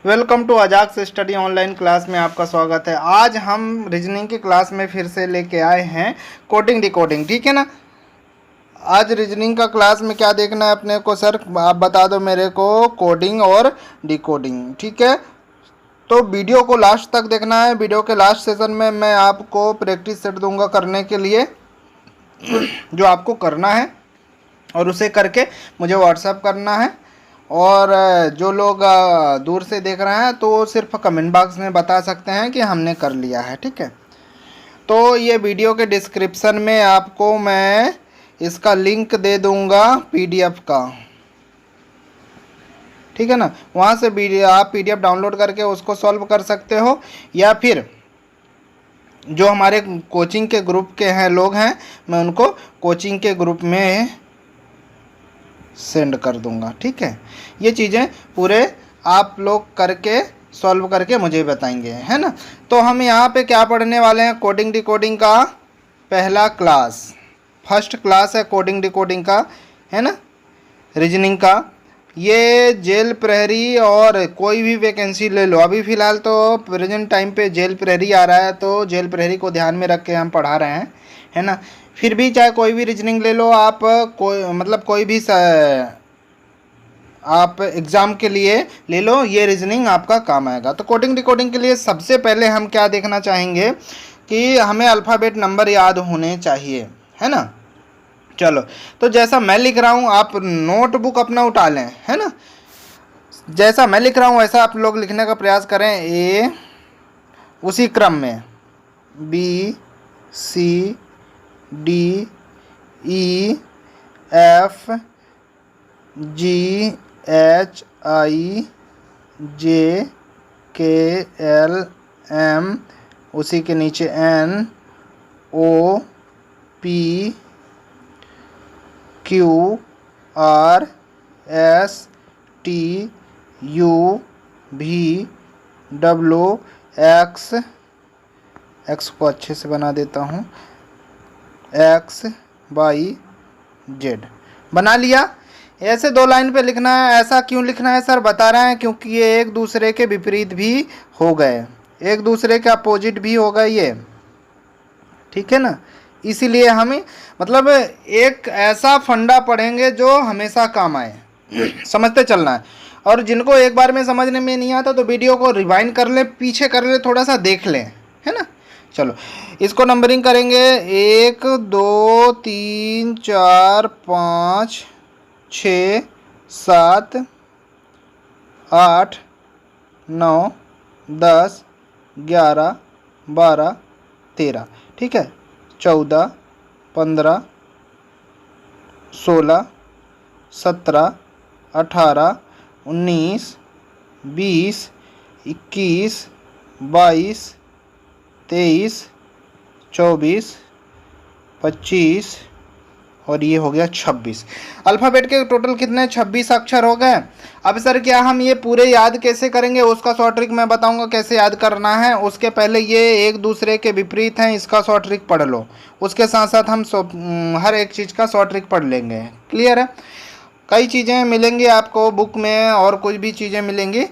Welcome to Ajax study online class में आपका स्वागत है। आज हम रीजनिंग की क्लास में फिर से लेके आए हैं कोडिंग डिकोडिंग। ठीक है ना। आज रीजनिंग का क्लास में क्या देखना है अपने को सर, आप बता दो मेरे को, कोडिंग और डिकोडिंग। ठीक है, तो वीडियो को लास्ट तक देखना है। वीडियो के लास्ट सेशन में मैं आपको प्रैक्टिस सेट दूंगा करने के लिए, जो आपको करना है और उसे करके मुझे व्हाट्सएप करना है। और जो लोग दूर से देख रहे हैं तो सिर्फ कमेंट बॉक्स में बता सकते हैं कि हमने कर लिया है। ठीक है, तो ये वीडियो के डिस्क्रिप्शन में आपको मैं इसका लिंक दे दूंगा पीडीएफ का। ठीक है ना, वहाँ से आप पीडीएफ डाउनलोड करके उसको सॉल्व कर सकते हो, या फिर जो हमारे कोचिंग के ग्रुप के हैं लोग हैं, मैं उनको कोचिंग के ग्रुप में सेंड कर दूंगा। ठीक है, ये चीज़ें पूरे आप लोग करके सॉल्व करके मुझे बताएंगे, है ना। तो हम यहाँ पे क्या पढ़ने वाले हैं, कोडिंग डिकोडिंग का पहला क्लास, फर्स्ट क्लास है कोडिंग डिकोडिंग का, है ना, रीजनिंग का। ये जेल प्रहरी और कोई भी वैकेंसी ले लो, अभी फ़िलहाल तो प्रेजेंट टाइम पे जेल प्रहरी आ रहा है, तो जेल प्रहरी को ध्यान में रख के हम पढ़ा रहे हैं, है ना। फिर भी चाहे कोई भी रीजनिंग ले लो आप, कोई मतलब कोई भी आप एग्ज़ाम के लिए ले लो, ये रीजनिंग आपका काम आएगा। तो कोडिंग डिकोडिंग के लिए सबसे पहले हम क्या देखना चाहेंगे कि हमें अल्फ़ाबेट नंबर याद होने चाहिए, है ना। चलो, तो जैसा मैं लिख रहा हूँ आप नोटबुक अपना उठा लें, है ना। जैसा मैं लिख रहा हूँ वैसा आप लोग लिखने का प्रयास करें। ए, उसी क्रम में B, C, D, E, F, G, H, I, J, K, L, M, उसी के नीचे N, O, P, Q, R, S, T, U, V, W, X, X को अच्छे से बना देता हूँ, एक्स, वाई, जेड बना लिया। ऐसे दो लाइन पे लिखना है। ऐसा क्यों लिखना है सर, बता रहे हैं क्योंकि ये एक दूसरे के विपरीत भी हो गए, एक दूसरे के अपोजिट भी हो गए ये। ठीक है ना, इसीलिए हमें मतलब एक ऐसा फंडा पढ़ेंगे जो हमेशा काम आए, समझते चलना है। और जिनको एक बार में समझने में नहीं आता तो वीडियो को रिवाइंड कर ले, पीछे कर ले, थोड़ा सा देख लें, है ना। चलो, इसको नंबरिंग करेंगे 1 2 3 4 5 6 7 8 9 10 11 12 13। ठीक है, 14 15 16 17 18 19 20 21 22 23 24 25 और ये हो गया 26। अल्फ़ाबेट के टोटल कितने, 26 अक्षर हो गए। अब सर क्या हम ये पूरे याद कैसे करेंगे, उसका शॉर्ट ट्रिक मैं बताऊंगा कैसे याद करना है। उसके पहले ये एक दूसरे के विपरीत हैं, इसका शॉर्ट ट्रिक पढ़ लो। उसके साथ साथ हम हर एक चीज़ का शॉर्ट ट्रिक पढ़ लेंगे। क्लियर है। कई चीज़ें मिलेंगी आपको बुक में और कुछ भी चीज़ें मिलेंगी।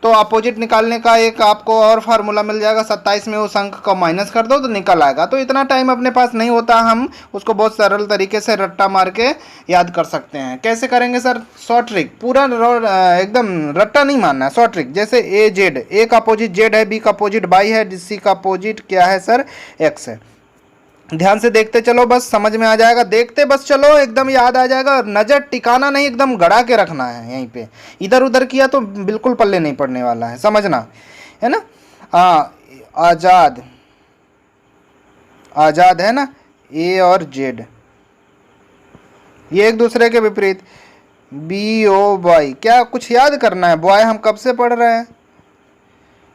तो अपोजिट निकालने का एक आपको और फार्मूला मिल जाएगा, 27 में उस अंक को माइनस कर दो तो निकल आएगा। तो इतना टाइम अपने पास नहीं होता, हम उसको बहुत सरल तरीके से रट्टा मार के याद कर सकते हैं। कैसे करेंगे सर, शॉर्ट ट्रिक पूरा एकदम रट्टा नहीं मारना है, शॉर्ट ट्रिक। जैसे ए जेड, ए का अपोजिट जेड है, बी का अपोजिट वाई है, सी का अपोजिट क्या है सर, एक्स है। ध्यान से देखते चलो, बस समझ में आ जाएगा। देखते बस चलो, एकदम याद आ जाएगा। नज़र टिकाना नहीं, एकदम गड़ा के रखना है यहीं पे। इधर उधर किया तो बिल्कुल पल्ले नहीं पड़ने वाला है, समझना है ना। आज़ाद, आज़ाद है ना, ए और जेड, ये एक दूसरे के विपरीत। बी ओ बॉय, क्या कुछ याद करना है, बॉय हम कब से पढ़ रहे हैं।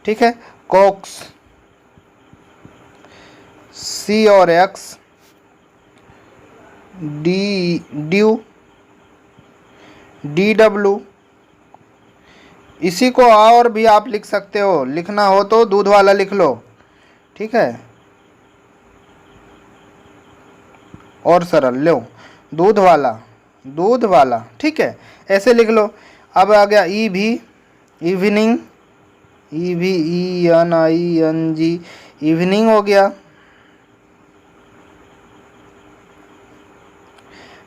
ठीक है, कॉक्स, सी और x, D due, D W. इसी को और भी आप लिख सकते हो, लिखना हो तो दूध वाला लिख लो। ठीक है, और सरल लो, दूध वाला, दूध वाला। ठीक है, ऐसे लिख लो। अब आ गया ई भी, इवनिंग, EVENING, इवनिंग हो गया।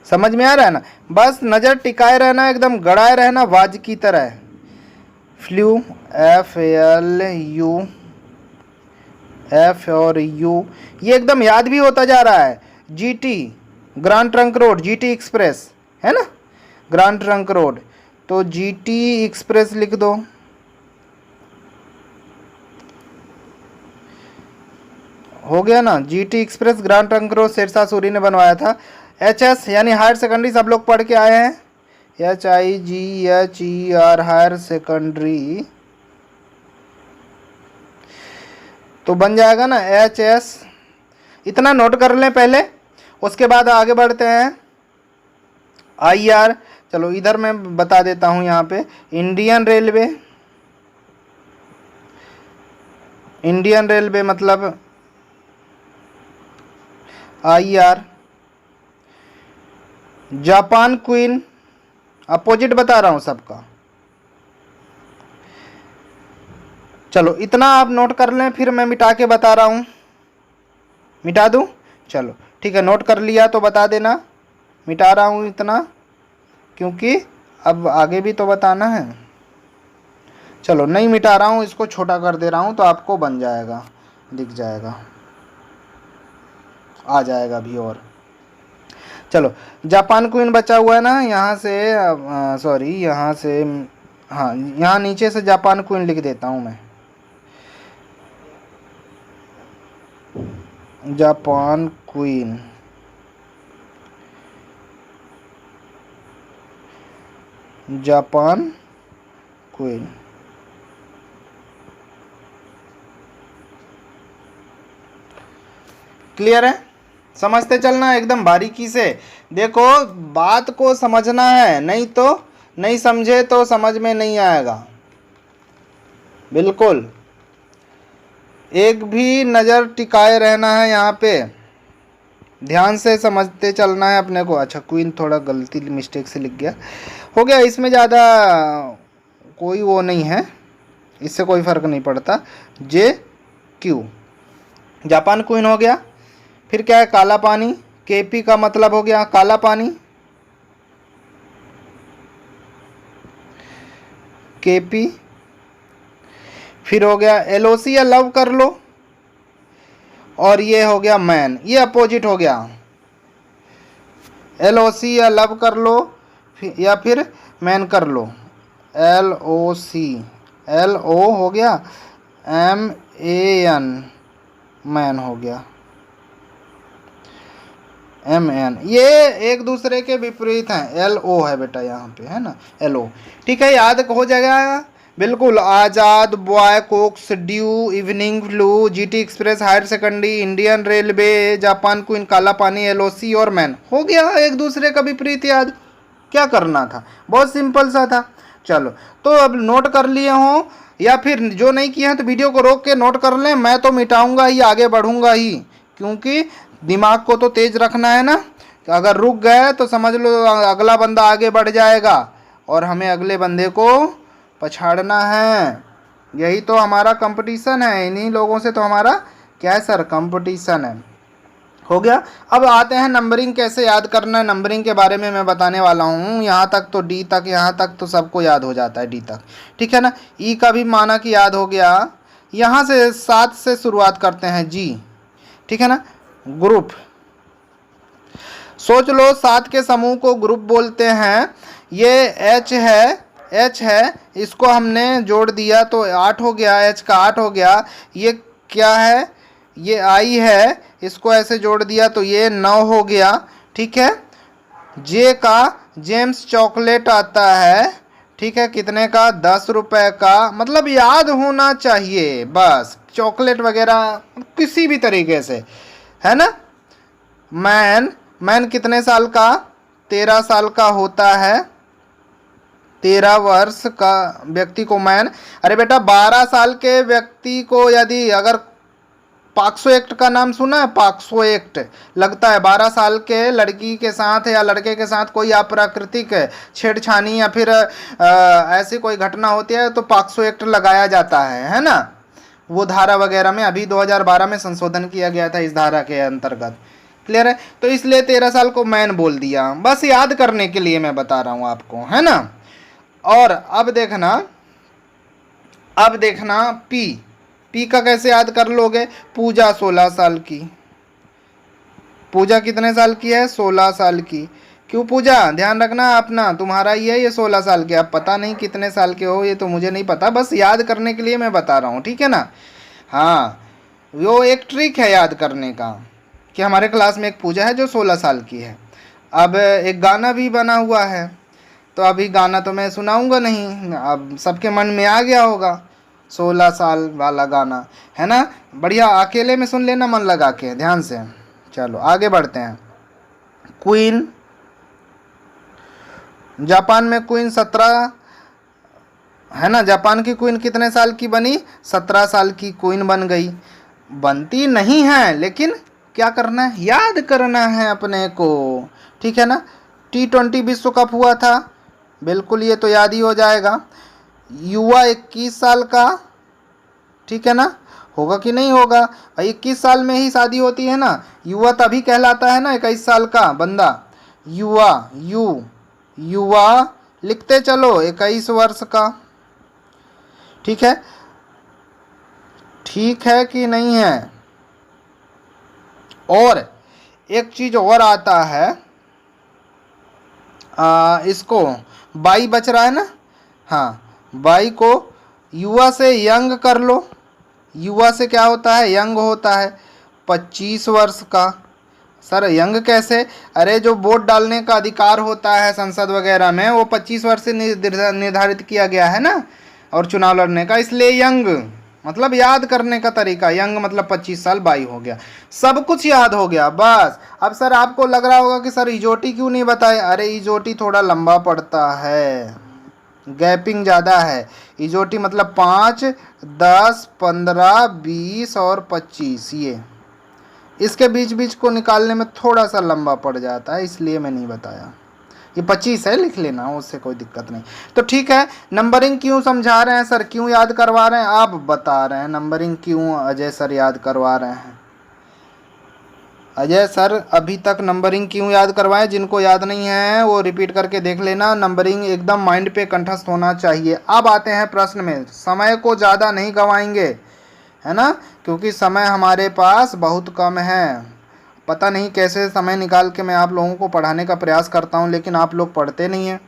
समझ में आ रहा है ना? बस नज़र टिकाए रहना, एकदम गड़ाए रहना वाज की तरह। फ्लू, FLU, F और U, ये एकदम याद भी होता जा रहा है। GT, grand trunk road, GT express है ना, ग्रांड ट्रंक रोड, तो GT एक्सप्रेस लिख दो। हो गया ना, GT express grand trunk road Sher Shah Suri ने बनवाया था। HS यानी हायर सेकेंडरी, सब लोग पढ़ के आए हैं, HIGHER, हायर सेकेंडरी, तो बन जाएगा ना HS। इतना नोट कर लें पहले, उसके बाद आगे बढ़ते हैं। IR, चलो इधर मैं बता देता हूं, यहाँ पे इंडियन रेलवे, इंडियन रेलवे मतलब IR। जापान क्वीन, अपोजिट बता रहा हूं सबका। चलो इतना आप नोट कर लें, फिर मैं मिटा के बता रहा हूं। मिटा दूं? चलो ठीक है, नोट कर लिया तो बता देना। मिटा रहा हूं इतना, क्योंकि अब आगे भी तो बताना है। चलो नहीं मिटा रहा हूं, इसको छोटा कर दे रहा हूं तो आपको बन जाएगा, दिख जाएगा, आ जाएगा भी। और चलो जापान क्वीन बचा हुआ है ना, यहाँ से सॉरी, यहाँ से, हाँ यहाँ नीचे से जापान क्वीन लिख देता हूँ मैं। Japan queen, Japan queen, clear है? समझते चलना एकदम बारीकी से। देखो बात को समझना है, नहीं तो नहीं समझे तो समझ में नहीं आएगा। बिल्कुल एक भी नज़र टिकाए रहना है यहाँ पे, ध्यान से समझते चलना है अपने को। अच्छा क्वीन थोड़ा गलती मिस्टेक से लिख गया, हो गया, इसमें ज़्यादा कोई वो नहीं है, इससे कोई फ़र्क नहीं पड़ता। JQ, जापान क्वीन हो गया। फिर क्या है? काला पानी, KP का मतलब हो गया काला पानी, KP। फिर हो गया LOC या लव कर लो, और ये हो गया मैन, ये अपोजिट हो गया। LOC या लव कर लो, या फिर मैन कर लो, LOC, LO हो गया, MAN, मैन हो गया, MN, ये एक दूसरे के विपरीत हैं। LO है बेटा यहाँ पे, है ना, LO, ठीक है, याद हो जाएगा बिल्कुल। Azad, boy, Cox, dew, evening, flu, GT express, higher secondary, Indian railway, Japan queen, Kala Pani, LOC और मैन, हो गया एक दूसरे का विपरीत याद। क्या करना था? बहुत सिंपल सा था। चलो तो अब नोट कर लिए हों, या फिर जो नहीं किए हैं तो वीडियो को रोक के नोट कर लें। मैं तो मिटाऊंगा ही, आगे बढ़ूंगा ही, क्योंकि दिमाग को तो तेज रखना है ना। अगर रुक गए तो समझ लो अगला बंदा आगे बढ़ जाएगा, और हमें अगले बंदे को पछाड़ना है। यही तो हमारा कंपटीशन है, इन्हीं लोगों से तो हमारा क्या है सर, कंपटीशन है। हो गया। अब आते हैं नंबरिंग कैसे याद करना है, नंबरिंग के बारे में मैं बताने वाला हूँ। यहाँ तक तो D तक, यहाँ तक तो सबको याद हो जाता है, D तक, ठीक है ना। E का भी माना कि याद हो गया। यहाँ से 7 से शुरुआत करते हैं, G, ठीक है ना। ग्रुप, सोच लो 7 के समूह को ग्रुप बोलते हैं। ये H है, इसको हमने जोड़ दिया तो 8 हो गया, H का 8 हो गया। ये क्या है? ये I है, इसको ऐसे जोड़ दिया तो ये 9 हो गया, ठीक है। J का जेम्स चॉकलेट आता है, ठीक है, कितने का? 10 रुपए का, मतलब याद होना चाहिए बस, चॉकलेट वगैरह किसी भी तरीके से, है ना। मैन कितने साल का? 13 साल का होता है, 13 वर्ष का व्यक्ति को मैन। अरे बेटा 12 साल के व्यक्ति को यदि अगर पॉक्सो एक्ट का नाम सुना है? पॉक्सो एक्ट, लगता है 12 साल के लड़की के साथ या लड़के के साथ कोई अप्राकृतिक छेड़छानी या फिर ऐसी कोई घटना होती है तो पॉक्सो एक्ट लगाया जाता है ना? वो धारा वगैरह में अभी 2012 में संशोधन किया गया था इस धारा के अंतर्गत। क्लियर है? तो इसलिए 13 साल को मैंने बोल दिया, बस याद करने के लिए मैं बता रहा हूं आपको, है ना? और अब देखना पी का कैसे याद कर लोगे? पूजा 16 साल की। पूजा कितने साल की है? 16 साल की। क्यों पूजा? ध्यान रखना अपना, तुम्हारा ही है ये 16 साल के। अब पता नहीं कितने साल के हो, ये तो मुझे नहीं पता, बस याद करने के लिए मैं बता रहा हूँ, ठीक है ना? हाँ, वो एक ट्रिक है याद करने का कि हमारे क्लास में एक पूजा है जो 16 साल की है। अब एक गाना भी बना हुआ है, तो अभी गाना तो मैं सुनाऊंगा नहीं, अब सबके मन में आ गया होगा 16 साल वाला गाना, है ना? बढ़िया, अकेले में सुन लेना मन लगा के, ध्यान से। चलो आगे बढ़ते हैं। क्वीन, जापान में क्वीन 17, है ना? जापान की क्वीन कितने साल की बनी? 17 साल की क्वीन बन गई। बनती नहीं है, लेकिन क्या करना है? याद करना है अपने को, ठीक है ना? T20 विश्व कप हुआ था, बिल्कुल ये तो याद ही हो जाएगा। युवा 21 साल का, ठीक है ना? होगा कि नहीं होगा? 21 साल में ही शादी होती है ना, युवा तभी कहलाता है ना 21 साल का बंदा। युवा, युवा लिखते चलो, 21 वर्ष का, ठीक है? ठीक है कि नहीं है? और एक चीज और आता है, इसको 22 बच रहा है ना? हाँ, 22 को युवा से यंग कर लो। युवा से क्या होता है? यंग होता है 25 वर्ष का। सर यंग कैसे? अरे जो वोट डालने का अधिकार होता है संसद वगैरह में, वो 25 वर्ष से निर्धारित किया गया है ना, और चुनाव लड़ने का, इसलिए यंग मतलब याद करने का तरीका, यंग मतलब 25 साल, 22 हो गया, सब कुछ याद हो गया बस। अब सर आपको लग रहा होगा कि सर इजोटी क्यों नहीं बताए? अरे इजोटी थोड़ा लंबा पड़ता है, गैपिंग ज़्यादा है। इजोटी मतलब 5, 10, 15, 20 और 25, ये इसके बीच बीच को निकालने में थोड़ा सा लंबा पड़ जाता है, इसलिए मैं नहीं बताया। ये 25 है, लिख लेना, उससे कोई दिक्कत नहीं। तो ठीक है, नंबरिंग क्यों समझा रहे हैं सर, क्यों याद करवा रहे हैं? आप बता रहे हैं नंबरिंग क्यों अजय सर याद करवा रहे हैं। अजय सर अभी तक नंबरिंग क्यों याद करवाएं? जिनको याद नहीं है वो रिपीट करके देख लेना। नंबरिंग एकदम माइंड पे कंठस्थ होना चाहिए। अब आते हैं प्रश्न में, समय को ज़्यादा नहीं गंवाएंगे, है ना, क्योंकि समय हमारे पास बहुत कम है। पता नहीं कैसे समय निकाल के मैं आप लोगों को पढ़ाने का प्रयास करता हूं, लेकिन आप लोग पढ़ते नहीं हैं।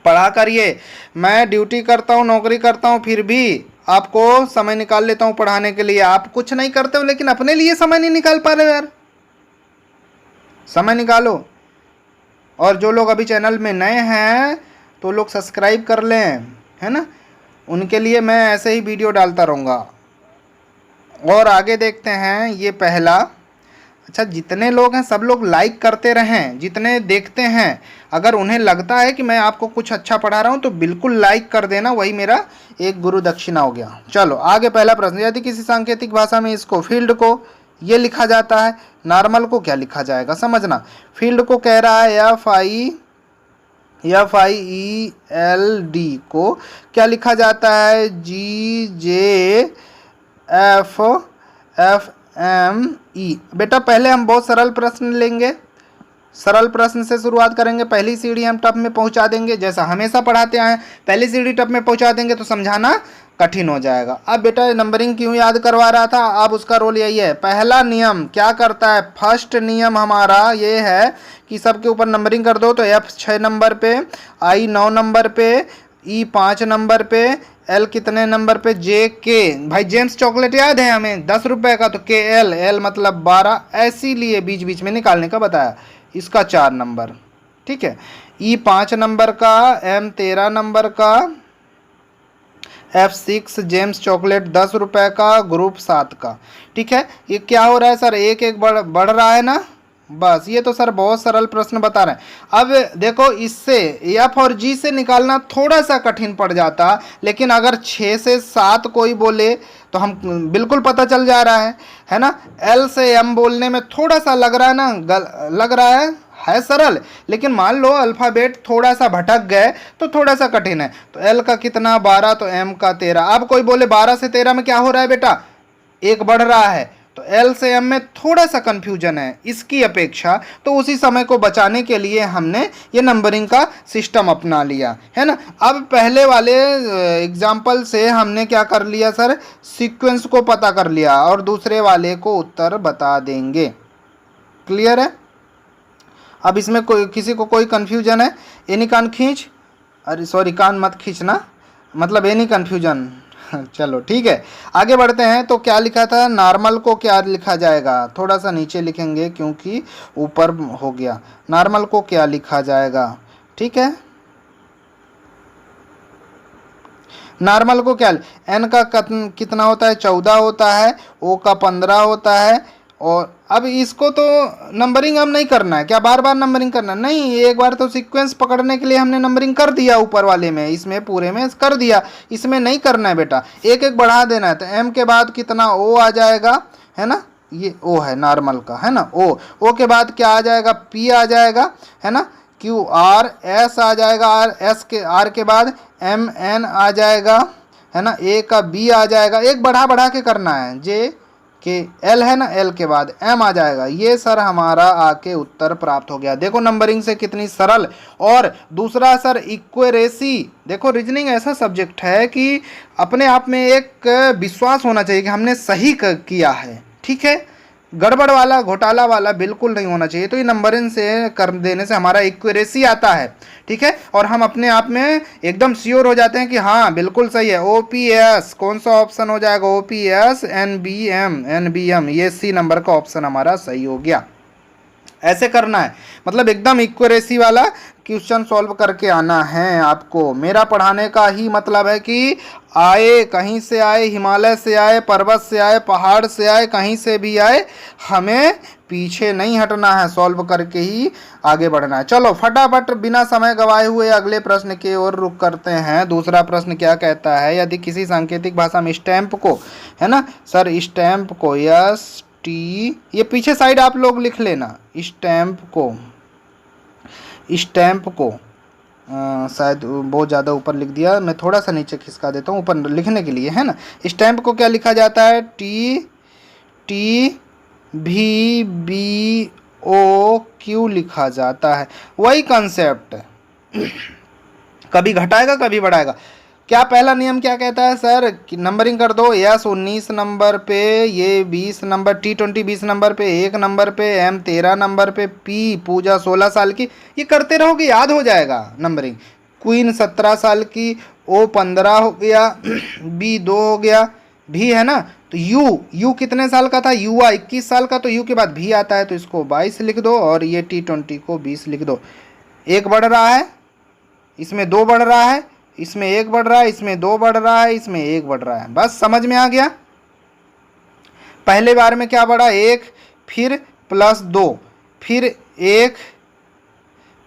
पढ़ा करिए, मैं ड्यूटी करता हूं, नौकरी करता हूं, फिर भी आपको समय निकाल लेता हूं पढ़ाने के लिए। आप कुछ नहीं करते हो, लेकिन अपने लिए समय नहीं निकाल पा रहे यार, समय निकालो। और जो लोग अभी चैनल में नए हैं तो लोग सब्सक्राइब कर लें, है ना, उनके लिए मैं ऐसे ही वीडियो डालता रहूँगा। और आगे देखते हैं, ये पहला। अच्छा, जितने लोग हैं सब लोग लाइक करते रहें, जितने देखते हैं, अगर उन्हें लगता है कि मैं आपको कुछ अच्छा पढ़ा रहा हूं तो बिल्कुल लाइक कर देना, वही मेरा एक गुरु दक्षिणा हो गया। चलो आगे, पहला प्रश्न, यदि किसी सांकेतिक भाषा में इसको फील्ड को ये लिखा जाता है, नॉर्मल को क्या लिखा जाएगा समझना। फील्ड को कह रहा है FIELD को क्या लिखा जाता है? GJFME। बेटा पहले हम बहुत सरल प्रश्न लेंगे, सरल प्रश्न से शुरुआत करेंगे। पहली सीढ़ी हम टफ में पहुंचा देंगे, जैसा हमेशा पढ़ाते आए, पहली सीढ़ी टफ में पहुंचा देंगे तो समझाना कठिन हो जाएगा। अब बेटा नंबरिंग क्यों याद करवा रहा था, अब उसका रोल यही है। पहला नियम क्या करता है? फर्स्ट नियम हमारा ये है कि सबके ऊपर नंबरिंग कर दो, तो F 6 नंबर पे, I 9 नंबर पे, E 5 नंबर पे, L कितने नंबर पे? JK, भाई जेम्स चॉकलेट याद है हमें 10 रुपए का, तो KL, L मतलब 12, ऐसी लिए बीच बीच में निकालने का बताया, इसका 4 नंबर, ठीक है। E 5 नंबर का, M 13 नंबर का, F6 जेम्स चॉकलेट 10 रुपए का, ग्रुप 7 का, ठीक है। ये क्या हो रहा है सर, एक एक बढ़ रहा है ना, बस ये तो सर बहुत सरल प्रश्न बता रहे हैं। अब देखो इससे एफ और जी से निकालना थोड़ा सा कठिन पड़ जाता, लेकिन अगर 6 से 7 कोई बोले तो हम बिल्कुल पता चल जा रहा है ना। एल से एम बोलने में थोड़ा सा लग रहा है ना, लग रहा है सरल, लेकिन मान लो अल्फ़ाबेट थोड़ा सा भटक गए तो थोड़ा सा कठिन है। तो एल का कितना 12, तो एम का 13। अब कोई बोले 12 से 13 में क्या हो रहा है बेटा, एक बढ़ रहा है, तो एल से एम में थोड़ा सा कंफ्यूजन है इसकी अपेक्षा। तो उसी समय को बचाने के लिए हमने ये नंबरिंग का सिस्टम अपना लिया है ना। अब पहले वाले एग्जाम्पल से हमने क्या कर लिया सर, सीक्वेंस को पता कर लिया और दूसरे वाले को उत्तर बता देंगे। क्लियर है। अब इसमें कोई किसी को कोई कन्फ्यूजन है, एनी कान खींच, अरे सॉरी कान मत खींचना, मतलब एनी कन्फ्यूजन। चलो ठीक है, आगे बढ़ते हैं। तो क्या लिखा था, नॉर्मल को क्या लिखा जाएगा, थोड़ा सा नीचे लिखेंगे क्योंकि ऊपर हो गया। नॉर्मल को क्या लिखा जाएगा, ठीक है। नॉर्मल को क्या, एन का कितना होता है, 14 होता है, ओ का 15 होता है। और अब इसको तो नंबरिंग हम नहीं करना है, क्या बार बार नंबरिंग करना नहीं, एक बार तो सीक्वेंस पकड़ने के लिए हमने नंबरिंग कर दिया ऊपर वाले में, इसमें पूरे में कर दिया, इसमें नहीं करना है बेटा, एक एक बढ़ा देना है। तो एम के बाद कितना ओ आ जाएगा, है ना, ये ओ है नॉर्मल का, है ना, ओ के बाद क्या आ जाएगा, पी आ जाएगा, है ना, क्यू आर एस आ जाएगा, आर के बाद एम एन आ जाएगा, है ना, ए का बी आ जाएगा, एक बढ़ा बढ़ा के करना है, जे के एल है ना, एल के बाद एम आ जाएगा। ये सर हमारा आके उत्तर प्राप्त हो गया। देखो नंबरिंग से कितनी सरल। और दूसरा सर इक्वेरेसी, देखो रीजनिंग ऐसा सब्जेक्ट है कि अपने आप में एक विश्वास होना चाहिए कि हमने सही किया है, ठीक है, गड़बड़ वाला घोटाला वाला बिल्कुल नहीं होना चाहिए। तो ये नंबरिंग से कर देने से हमारा इक्वेरेसी आता है, ठीक है, और हम अपने आप में एकदम श्योर हो जाते हैं कि हाँ बिल्कुल सही है। ओपीएस कौन सा ऑप्शन हो जाएगा, ओपीएस एनबीएम, ये सी नंबर का ऑप्शन हमारा सही हो गया। ऐसे करना है, मतलब एकदम इक्वेरेसी वाला क्वेश्चन सॉल्व करके आना है आपको। मेरा पढ़ाने का ही मतलब है कि आए, कहीं से आए, हिमालय से आए, पर्वत से आए, पहाड़ से आए, कहीं से भी आए, हमें पीछे नहीं हटना है, सॉल्व करके ही आगे बढ़ना है। चलो फटाफट बिना समय गवाए हुए अगले प्रश्न की ओर रुख करते हैं। दूसरा प्रश्न क्या कहता है, यदि किसी सांकेतिक भाषा में स्टैम्प को, है ना सर, स्टैम्प को यस टी, ये पीछे साइड आप लोग लिख लेना, स्टैम्प को शायद बहुत ज़्यादा ऊपर लिख दिया, मैं थोड़ा सा नीचे खिसका देता हूँ ऊपर लिखने के लिए, है ना। स्टैम्प को क्या लिखा जाता है, टी भी बी ओ क्यू लिखा जाता है। वही कंसेप्ट, कभी घटाएगा कभी बढ़ाएगा। क्या पहला नियम क्या कहता है सर, नंबरिंग कर दो, यस 19 नंबर पे, ये 20 नंबर, T20 20 नंबर पे, 1 नंबर पे, M 13 नंबर पे, पी पूजा 16 साल की, ये करते रहोगे याद हो जाएगा नंबरिंग। क्वीन 17 साल की, O 15 हो गया, B 2 हो गया, भी है ना। तो यू कितने साल का था, युवा 21 साल का, तो यू के बाद भी आता है, तो इसको 22 लिख दो, और ये T20 को 20 लिख दो। एक बढ़ रहा है, इसमें 2 बढ़ रहा है, इसमें 1 बढ़ रहा है, इसमें 2 बढ़ रहा है, इसमें 1 बढ़ रहा है। बस समझ में आ गया। पहले बार में क्या बढ़ा, 1, फिर +2, फिर 1,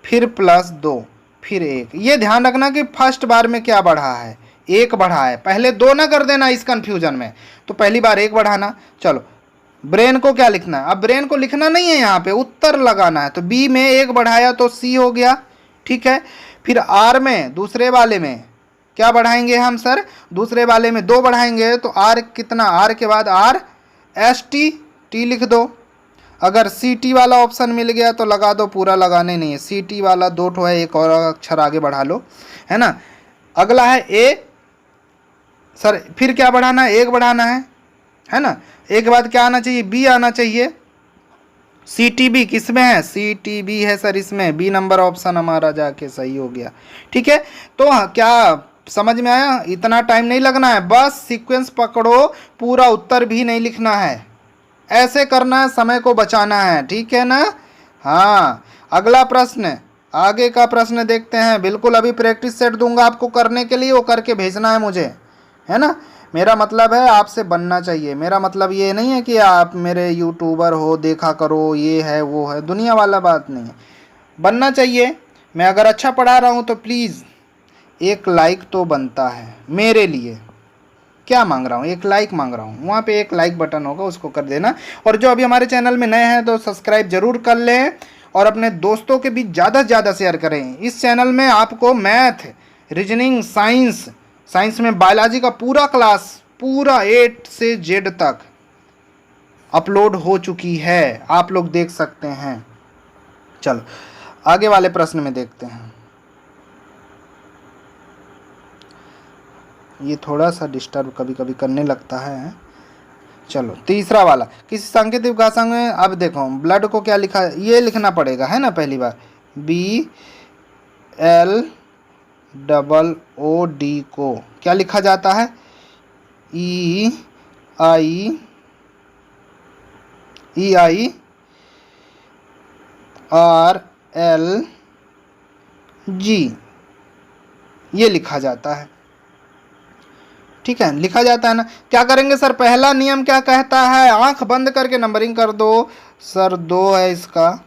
फिर +2, फिर 1। ये ध्यान रखना कि फर्स्ट बार में क्या बढ़ा है, 1 बढ़ा है। पहले 2 ना कर देना इस कंफ्यूजन में, तो पहली बार 1 बढ़ाना। चलो ब्रेन को क्या लिखना है, अब ब्रेन को लिखना नहीं है, यहाँ पे उत्तर लगाना है। तो बी में 1 बढ़ाया तो सी हो गया, ठीक है। फिर आर में, दूसरे वाले में क्या बढ़ाएंगे हम सर, दूसरे वाले में 2 बढ़ाएंगे, तो आर कितना, आर के बाद आर एस टी लिख दो। अगर सी टी वाला ऑप्शन मिल गया तो लगा दो, पूरा लगाने नहीं है, सी टी वाला 2 ठो है, एक और अक्षर आगे बढ़ा लो, है ना। अगला है ए सर, फिर क्या बढ़ाना है, 1 बढ़ाना है ना। एक के बाद क्या आना चाहिए, बी आना चाहिए। सी टी बी किस में है, सी टी बी है सर इसमें, बी नंबर ऑप्शन हमारा जाके सही हो गया, ठीक है। तो क्या समझ में आया, इतना टाइम नहीं लगना है, बस सीक्वेंस पकड़ो, पूरा उत्तर भी नहीं लिखना है, ऐसे करना है, समय को बचाना है, ठीक है ना। हाँ अगला प्रश्न, आगे का प्रश्न देखते हैं। बिल्कुल अभी प्रैक्टिस सेट दूंगा आपको करने के लिए, वो करके भेजना है मुझे, है ना। मेरा मतलब है आपसे बनना चाहिए, मेरा मतलब ये नहीं है कि आप मेरे यूट्यूबर हो, देखा करो, ये है वो है, दुनिया वाला बात नहीं है, बनना चाहिए। मैं अगर अच्छा पढ़ा रहा हूँ तो प्लीज़ एक लाइक तो बनता है मेरे लिए। क्या मांग रहा हूँ, एक लाइक मांग रहा हूँ, वहाँ पे एक लाइक बटन होगा उसको कर देना। और जो अभी हमारे चैनल में नए हैं तो सब्सक्राइब जरूर कर लें और अपने दोस्तों के बीच ज़्यादा से ज़्यादा शेयर करें। इस चैनल में आपको मैथ, रीजनिंग, साइंस में बायोलॉजी का पूरा क्लास, पूरा A से Z तक अपलोड हो चुकी है, आप लोग देख सकते हैं। चलो आगे वाले प्रश्न में देखते हैं। ये थोड़ा सा डिस्टर्ब कभी कभी करने लगता है। चलो तीसरा वाला, किसी सांकेतिक भाषा में, अब देखो ब्लड को क्या लिखा, ये लिखना पड़ेगा है ना, पहली बार BLOOD को क्या लिखा जाता है, EIRLG, ये लिखा जाता है। ठीक है, लिखा जाता है ना। क्या करेंगे सर, पहला नियम क्या कहता है, आंख बंद करके नंबरिंग कर दो। सर 2 है इसका,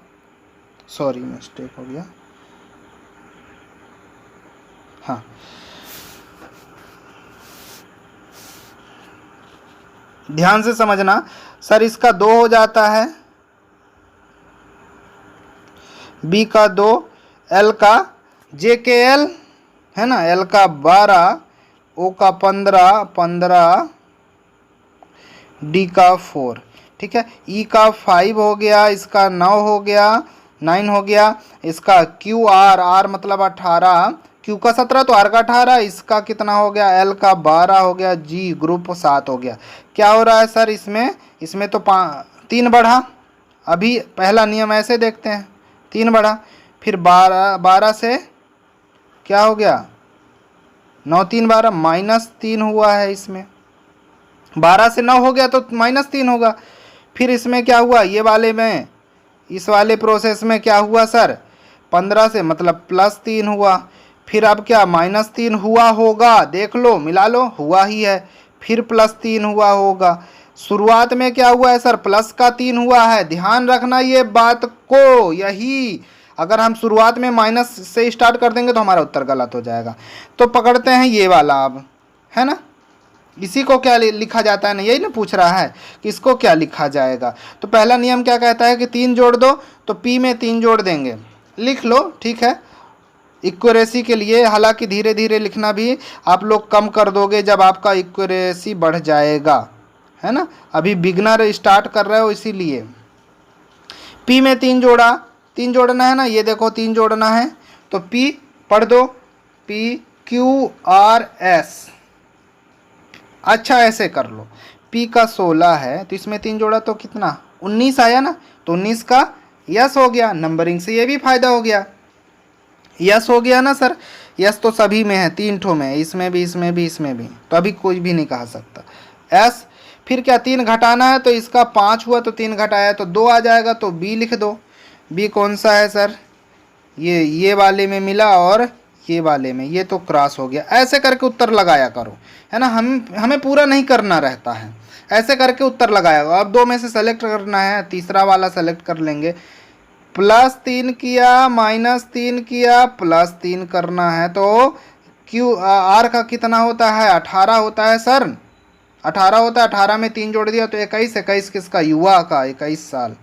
सॉरी मिस्टेक हो गया, हाँ ध्यान से समझना सर, इसका 2 हो जाता है, B का 2, L का, J के L है ना, L का 12, O का 15, D का 4, ठीक है। E का 5 हो गया, इसका 9 हो गया, 9 हो गया। इसका Q R मतलब 18, Q का 17 तो R का 18, इसका कितना हो गया, L का 12 हो गया, G ग्रुप 7 हो गया। क्या हो रहा है सर इसमें तो 3 बढ़ा। अभी पहला नियम ऐसे देखते हैं, 3 बढ़ा, फिर 12 से क्या हो गया, 9 3 12, -3 हुआ है इसमें। 12 से 9 हो गया तो -3 होगा। फिर इसमें क्या हुआ, ये वाले में, इस वाले प्रोसेस में क्या हुआ सर, 15 से मतलब +3 हुआ। फिर अब क्या, -3 हुआ होगा, देख लो मिला लो, हुआ ही है। फिर +3 हुआ होगा। शुरुआत में क्या हुआ है सर, प्लस का 3 हुआ है, ध्यान रखना ये बात को। यही अगर हम शुरुआत में माइनस से स्टार्ट कर देंगे तो हमारा उत्तर गलत हो जाएगा। तो पकड़ते हैं ये वाला अब, है ना, इसी को क्या लिखा जाता है ना, यही ना पूछ रहा है कि इसको क्या लिखा जाएगा। तो पहला नियम क्या कहता है कि 3 जोड़ दो, तो P में 3 जोड़ देंगे, लिख लो, ठीक है। इक्यूरेसी के लिए, हालांकि धीरे धीरे लिखना भी आप लोग कम कर दोगे जब आपका इक्यूरेसी बढ़ जाएगा, है ना। अभी बिगनर स्टार्ट कर रहे हो इसीलिए। P में 3 जोड़ा, 3 जोड़ना है ना, ये देखो 3 जोड़ना है, तो P पढ़ दो, PQRS। अच्छा ऐसे कर लो, P का 16 है तो इसमें 3 जोड़ा तो कितना, 19 आया ना, तो 19 का यस हो गया। नंबरिंग से ये भी फायदा हो गया, यस हो गया ना सर। यस तो सभी में है, 3 ठो में, इसमें भी, इसमें भी, इसमें भी, तो अभी कोई भी नहीं कहा सकता एस। फिर क्या, 3 घटाना है तो इसका 5 हुआ तो 3 घटाया तो 2 आ जाएगा, तो B लिख दो। B कौन सा है सर, ये वाले में मिला और ये वाले में, ये तो क्रॉस हो गया। ऐसे करके उत्तर लगाया करो, है ना, हमें पूरा नहीं करना रहता है, ऐसे करके उत्तर लगाया। अब 2 में से सेलेक्ट करना है, तीसरा वाला सेलेक्ट कर लेंगे। +3 किया, -3 किया, +3 करना है, तो QR का कितना होता है, 18 होता है सर, 18 होता है। 18 में 3 जोड़ दिया तो 21, 21 किसका, युवा का, 21 साल,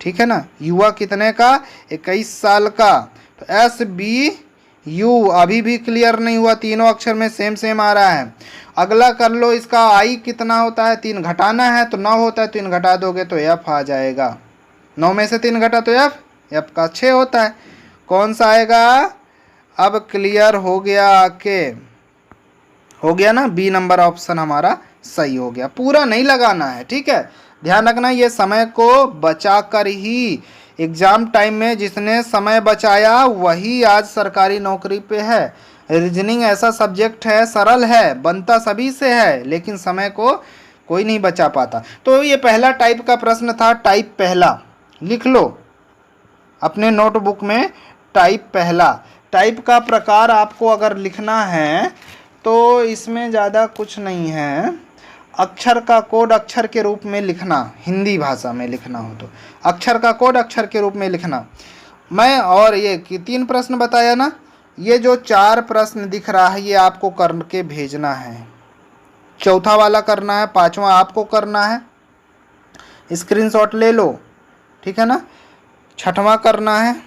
ठीक है ना। युवा कितने का, 21 साल का। तो SBU अभी भी क्लियर नहीं हुआ, तीनों अक्षर में सेम आ रहा है। अगला कर लो, इसका I कितना होता है, 3 घटाना है तो 9 होता है, 3 घटा दोगे तो F आ जाएगा। 9 में से 3 घटा तो F का 6 होता है। कौन सा आएगा, अब क्लियर हो गया के, हो गया ना, B नंबर ऑप्शन हमारा सही हो गया। पूरा नहीं लगाना है, ठीक है, ध्यान रखना, ये समय को बचा कर ही, एग्जाम टाइम में जिसने समय बचाया वही आज सरकारी नौकरी पे है। रीजनिंग ऐसा सब्जेक्ट है, सरल है, बनता सभी से है, लेकिन समय को कोई नहीं बचा पाता। तो ये पहला टाइप का प्रश्न था, टाइप पहला, लिख लो अपने नोटबुक में, टाइप पहला। टाइप का प्रकार आपको अगर लिखना है तो इसमें ज़्यादा कुछ नहीं है, अक्षर का कोड अक्षर के रूप में लिखना, हिंदी भाषा में लिखना हो तो अक्षर का कोड अक्षर के रूप में लिखना। मैं और ये कि 3 प्रश्न बताया ना, ये जो 4 प्रश्न दिख रहा है ये आपको करके भेजना है, चौथा वाला करना है, 5वां आपको करना है, स्क्रीनशॉट ले लो, ठीक है ना, 6वां करना है,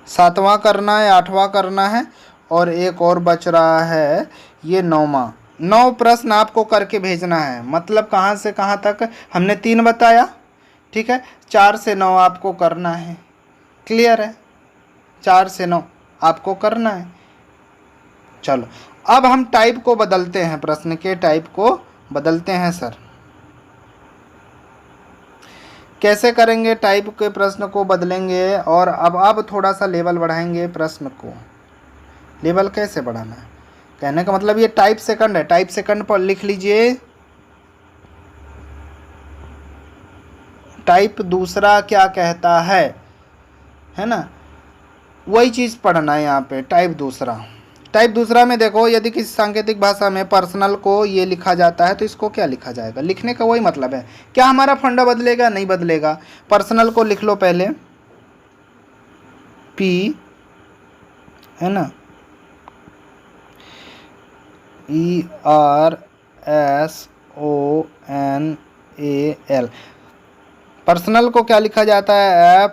7वां करना है, 8वां करना है, और एक और बच रहा है ये 9वां। 9 प्रश्न आपको करके भेजना है। मतलब कहाँ से कहाँ तक हमने 3 बताया, ठीक है, 4 से 9 आपको करना है। क्लियर है? 4 से 9 आपको करना है। चलो अब हम टाइप को बदलते हैं, प्रश्न के टाइप को बदलते हैं सर। कैसे करेंगे? टाइप के प्रश्न को बदलेंगे और अब थोड़ा सा लेवल बढ़ाएंगे प्रश्न को। लेवल कैसे बढ़ाना है? कहने का मतलब ये टाइप सेकंड है, टाइप सेकंड पर लिख लीजिए टाइप दूसरा क्या कहता है ना, वही चीज़ पढ़ना है यहाँ पे। टाइप दूसरा में देखो, यदि किसी सांकेतिक भाषा में पर्सनल को ये लिखा जाता है तो इसको क्या लिखा जाएगा? लिखने का वही मतलब है। क्या हमारा फंडा बदलेगा? नहीं बदलेगा। पर्सनल को लिख लो पहले P, है ना, ERSONAL। पर्सनल को क्या लिखा जाता है?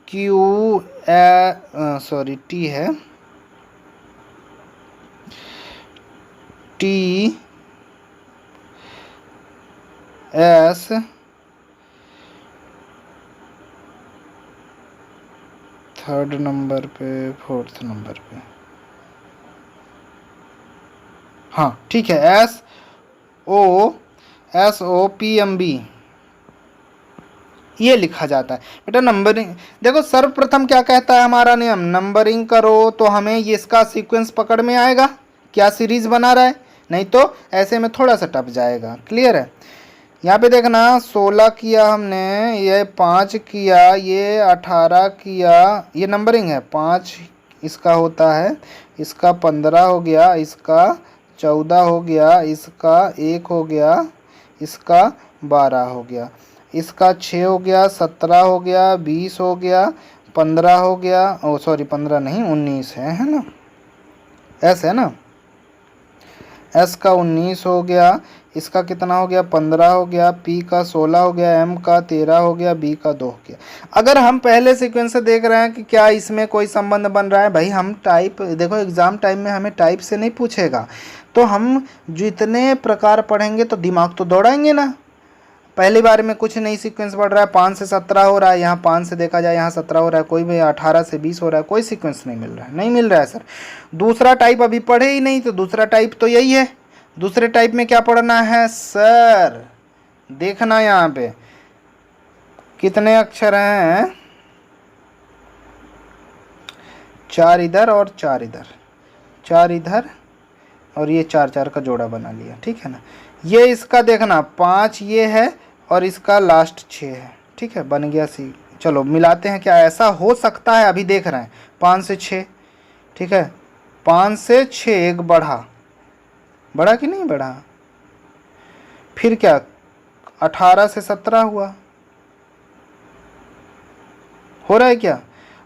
T है, TS थर्ड नंबर पे, 4th नंबर पे, हाँ ठीक है, SOPMB ये लिखा जाता है बेटा। नंबरिंग देखो, सर्वप्रथम क्या कहता है हमारा नियम? नंबरिंग करो तो हमें ये इसका सीक्वेंस पकड़ में आएगा, क्या सीरीज बना रहा है, नहीं तो ऐसे में थोड़ा सा टप जाएगा। क्लियर है? यहाँ पे देखना, 16 किया हमने, ये 5 किया, ये 18 किया, ये नंबरिंग है। 5 इसका होता है, इसका 15 हो गया, इसका 14 हो गया, इसका 1 हो गया, इसका 12 हो गया, इसका 6 हो गया, 17 हो गया, 20 हो गया, 15 हो गया, ओ सॉरी 15 नहीं 19 है ना, एस है ना, एस का 19 हो गया, इसका कितना हो गया? 15 हो गया, पी का 16 हो गया, एम का 13 हो गया, बी का 2 हो गया। अगर हम पहले सीक्वेंस से देख रहे हैं कि क्या इसमें कोई संबंध बन रहा है, भाई हम टाइप, देखो एग्ज़ाम टाइम में हमें टाइप से नहीं पूछेगा, तो हम जितने प्रकार पढ़ेंगे तो दिमाग तो दौड़ाएंगे ना। पहली बार में कुछ नहीं सीक्वेंस बढ़ रहा है, 5 से 17 हो रहा है, यहाँ 5 से देखा जाए यहाँ 17 हो रहा है, कोई भी 18 से 20 हो रहा है, कोई सीक्वेंस नहीं मिल रहा है, नहीं मिल रहा है सर। दूसरा टाइप अभी पढ़े ही नहीं, तो दूसरा टाइप तो यही है। दूसरे टाइप में क्या पढ़ना है सर? देखना यहाँ पे कितने अक्षर हैं, 4 इधर और 4 इधर, 4 इधर, और ये 4 4 का जोड़ा बना लिया, ठीक है ना। ये इसका देखना 5 ये है और इसका लास्ट 6 है, ठीक है, बन गया सी। चलो मिलाते हैं, क्या ऐसा हो सकता है? अभी देख रहे हैं 5 से 6, ठीक है, 5 से 6 एक बढ़ा कि नहीं बढ़ा? फिर क्या 18 से 17 हुआ, हो रहा है क्या?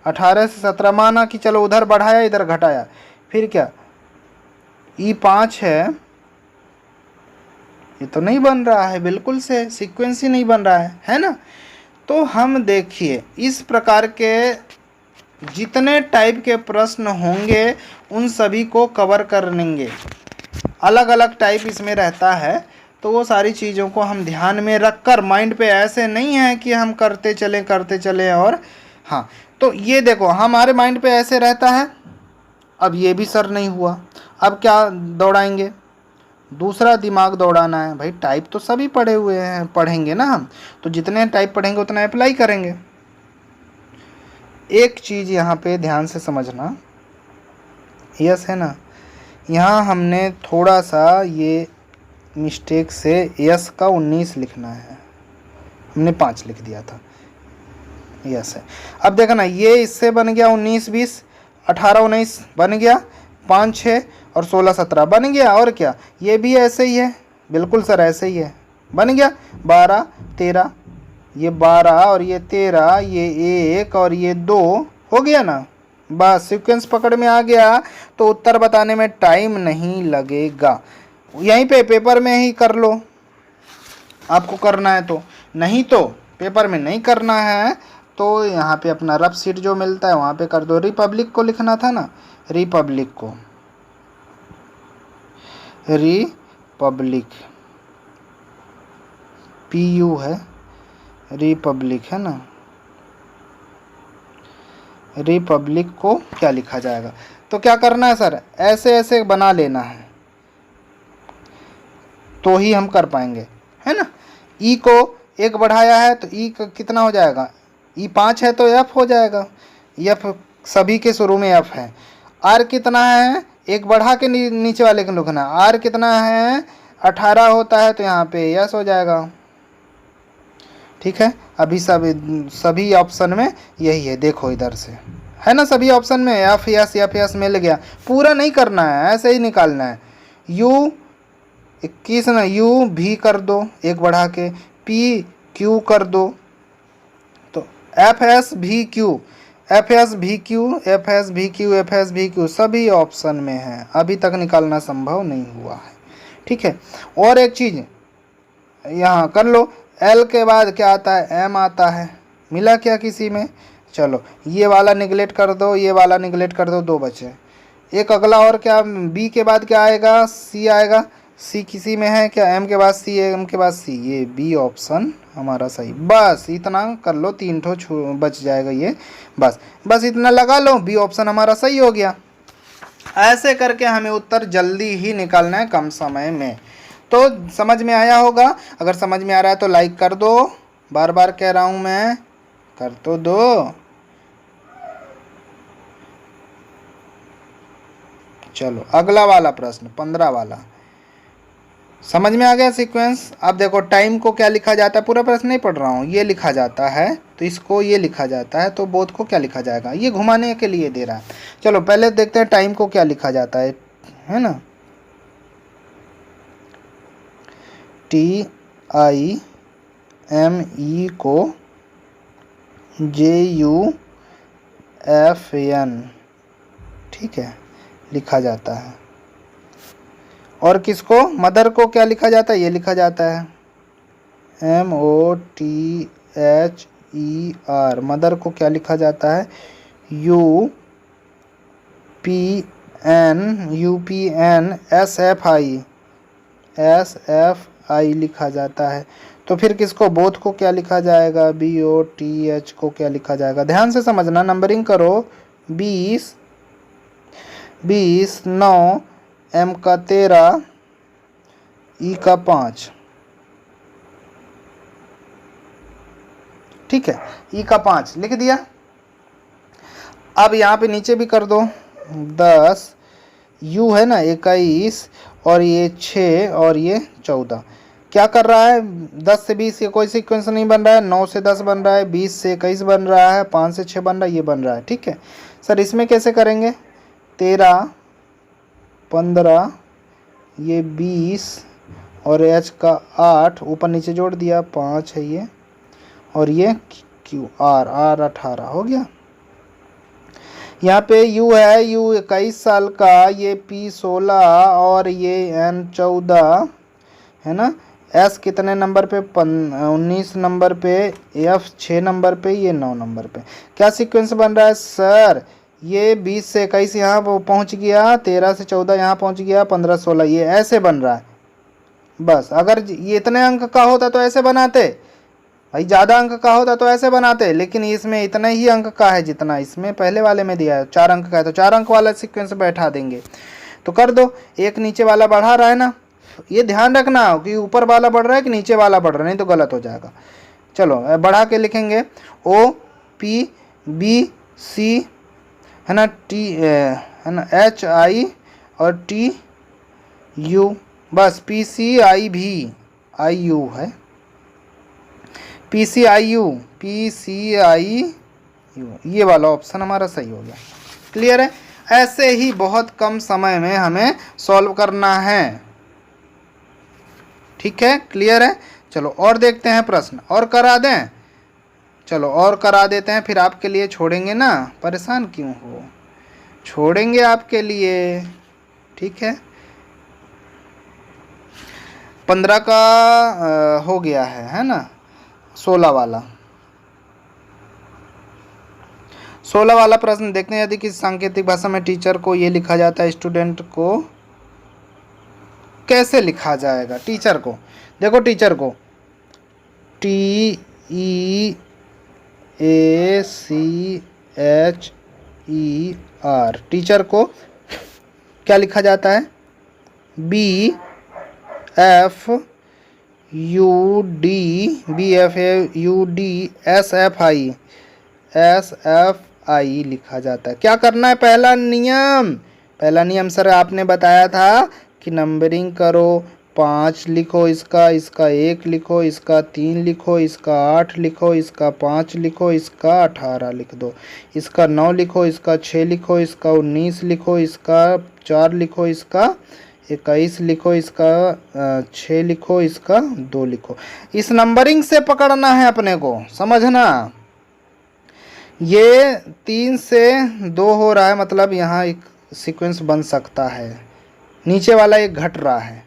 18 से 17 माना कि चलो उधर बढ़ाया इधर घटाया, फिर क्या E5 है, ये तो नहीं बन रहा है, बिल्कुल से सीक्वेंस ही नहीं बन रहा है ना। तो हम देखिए इस प्रकार के जितने टाइप के प्रश्न होंगे उन सभी को कवर कर लेंगे। अलग अलग टाइप इसमें रहता है, तो वो सारी चीज़ों को हम ध्यान में रखकर, माइंड पे ऐसे नहीं है कि हम करते चलें और हाँ, तो ये देखो हमारे माइंड पे ऐसे रहता है। अब ये भी सर नहीं हुआ, अब क्या दौड़ाएंगे? दूसरा दिमाग दौड़ाना है। भाई टाइप तो सभी पढ़े हुए हैं, पढ़ेंगे ना हम, तो जितने टाइप पढ़ेंगे उतना अप्लाई करेंगे। एक चीज़ यहाँ पे ध्यान से समझना, यस है ना, यहाँ हमने थोड़ा सा ये मिस्टेक से यस का 19 लिखना है, हमने 5 लिख दिया था, यस है। अब देखना ये इससे बन गया 19 20, 18 19 बन गया, 5 6 और 16 17 बन गया। और क्या, ये भी ऐसे ही है, बिल्कुल सर ऐसे ही है, बन गया। 12 13, ये 12 और ये 13, ये 1 और ये 2, हो गया ना। बस सीक्वेंस पकड़ में आ गया तो उत्तर बताने में टाइम नहीं लगेगा। यहीं पे पेपर में ही कर लो आपको करना है तो, नहीं तो पेपर में नहीं करना है तो यहाँ पे अपना रफ सीट जो मिलता है वहाँ पे कर दो। रिपब्लिक को लिखना था ना, रिपब्लिक को, रिपब्लिक PU है, रिपब्लिक है ना, रिपब्लिक को क्या लिखा जाएगा। तो क्या करना है सर, ऐसे ऐसे बना लेना है तो ही हम कर पाएंगे, है ना। ई को 1 बढ़ाया है तो ई का कितना हो जाएगा, ई 5 है तो F हो जाएगा, F सभी के शुरू में F है। R कितना है, 1 बढ़ा के नीचे वाले को लिखना, R कितना है 18 होता है तो यहाँ पे यस हो जाएगा। ठीक है, अभी सभी ऑप्शन में यही है, देखो इधर से है ना, सभी ऑप्शन में एफ यस मिल गया। पूरा नहीं करना है, ऐसे ही निकालना है। U 21 ना, U भी कर दो 1 बढ़ा के, P Q कर दो, तो FS भी Q, FS भी Q, FS भी Q, FS भी Q सभी ऑप्शन में है। अभी तक निकालना संभव नहीं हुआ है। ठीक है, और एक चीज़ यहाँ कर लो, L के बाद क्या आता है, M आता है, मिला क्या किसी में। चलो ये वाला निगलेक्ट कर दो, ये वाला निगलेक्ट कर दो, 2 बचे। एक अगला और क्या, B के बाद क्या आएगा, C आएगा, C किसी में है क्या, M के बाद C, M के बाद C, ये B ऑप्शन हमारा सही। बस इतना कर लो, 3 ठो बच जाएगा ये, बस इतना लगा लो, B ऑप्शन हमारा सही हो गया। ऐसे करके हमें उत्तर जल्दी ही निकालना है, कम समय में। तो समझ में आया होगा, अगर समझ में आ रहा है तो लाइक कर दो, बार बार कह रहा हूं मैं, कर तो दो। चलो अगला वाला प्रश्न 15 वाला, समझ में आ गया सीक्वेंस। अब देखो टाइम को क्या लिखा जाता है, पूरा प्रश्न नहीं पढ़ रहा हूँ, ये लिखा जाता है तो इसको ये लिखा जाता है, तो बोथ को क्या लिखा जाएगा, ये घुमाने के लिए दे रहा है। चलो पहले देखते हैं टाइम को क्या लिखा जाता है ना, TIME को JUFN, ठीक है, लिखा जाता है। और किसको, मदर को क्या लिखा जाता है, ये लिखा जाता है MOTHER, मदर को क्या लिखा जाता है, UPN SFI लिखा जाता है। तो फिर किसको, बोथ को क्या लिखा जाएगा, BOTH को क्या लिखा जाएगा। ध्यान से समझना, नंबरिंग करो, 20 9, M का 13, E का 5, ठीक है, E का 5 लिख दिया। अब यहाँ पे नीचे भी कर दो, 10, U है ना 21, और ये 6 और ये 14। क्या कर रहा है, 10 से 20 ये कोई सीक्वेंस नहीं बन रहा है, 9 से 10 बन रहा है, 20 से 21 बन रहा है, 5 से 6 बन रहा है, ये बन रहा है। ठीक है सर, इसमें कैसे करेंगे, 13 15, ये 20 और H का 8, ऊपर नीचे जोड़ दिया, 5 है ये, और ये QR 18 हो गया। यहाँ पे U है, U 21 साल का, ये P 16 और ये N 14 है ना, S कितने नंबर पे, 19 नंबर पे, F 6 नंबर पे, ये 9 नंबर पे। क्या सीक्वेंस बन रहा है सर, ये 20 से 21 यहाँ पहुँच गया, 13 से 14 यहाँ पहुँच गया, 15 16, ये ऐसे बन रहा है। बस अगर ये इतने अंक का होता तो ऐसे बनाते भाई, ज़्यादा अंक का होता तो ऐसे बनाते, लेकिन इसमें इतना ही अंक का है जितना इसमें पहले वाले में दिया है, 4 अंक का है, तो 4 अंक वाला सीक्वेंस बैठा देंगे। तो कर दो, एक नीचे वाला बढ़ा रहा है ना, ये ध्यान रखना कि ऊपर वाला बढ़ रहा है कि नीचे वाला बढ़ रहा है, नहीं तो गलत हो जाएगा। चलो बढ़ा के लिखेंगे, OPBC है ना, T है ना, HI और TU, बस PCI भी IU है, PCIU ये वाला ऑप्शन हमारा सही हो गया। क्लियर है। ऐसे ही बहुत कम समय में हमें सॉल्व करना है। ठीक है, क्लियर है। चलो और देखते हैं प्रश्न, और करा दें। चलो और करा देते हैं, फिर आपके लिए छोड़ेंगे ना, परेशान क्यों हो, छोड़ेंगे आपके लिए। ठीक है, 15 का हो गया है ना। 16 वाला 16 वाला प्रश्न देखते हैं। यदि किसी सांकेतिक भाषा में टीचर को ये लिखा जाता है, स्टूडेंट को कैसे लिखा जाएगा? टीचर को देखो, टीचर को TEACHER, टीचर को क्या लिखा जाता है? BFUD लिखा जाता है। क्या करना है? पहला नियम सर आपने बताया था कि नंबरिंग करो, 5 लिखो, इसका 1 लिखो, इसका 3 लिखो, इसका 8 लिखो, इसका 5 लिखो, इसका 18 लिख दो, इसका 9 लिखो, इसका 6 लिखो, इसका 19 लिखो, इसका 4 लिखो, इसका 21 लिखो, इसका 6 लिखो, इसका 2 लिखो। इस नंबरिंग से पकड़ना है अपने को, समझना। ये 3 से 2 हो रहा है, मतलब यहाँ एक सीक्वेंस बन सकता है। नीचे वाला एक घट रहा है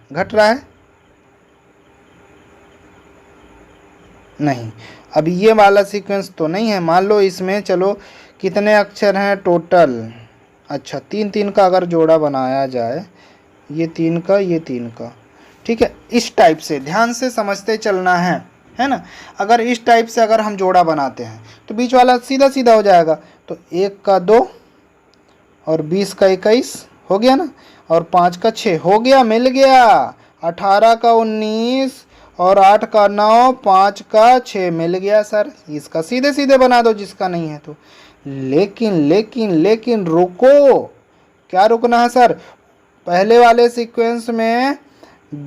नहीं। अब ये वाला सीक्वेंस तो नहीं है। मान लो इसमें, चलो कितने अक्षर हैं टोटल? अच्छा, 3 का अगर जोड़ा बनाया जाए, ये 3 का, ये 3 का, ठीक है। इस टाइप से ध्यान से समझते चलना है ना। अगर इस टाइप से अगर हम जोड़ा बनाते हैं तो बीच वाला सीधा सीधा हो जाएगा। तो 1 का 2 और 20 का 21 हो गया ना, और 5 का 6 हो गया, मिल गया। 18 का 19 और 8 का 9, 5 का 6 मिल गया सर। इसका सीधे सीधे बना दो जिसका नहीं है तो। लेकिन रुको, क्या रुकना है सर? पहले वाले सीक्वेंस में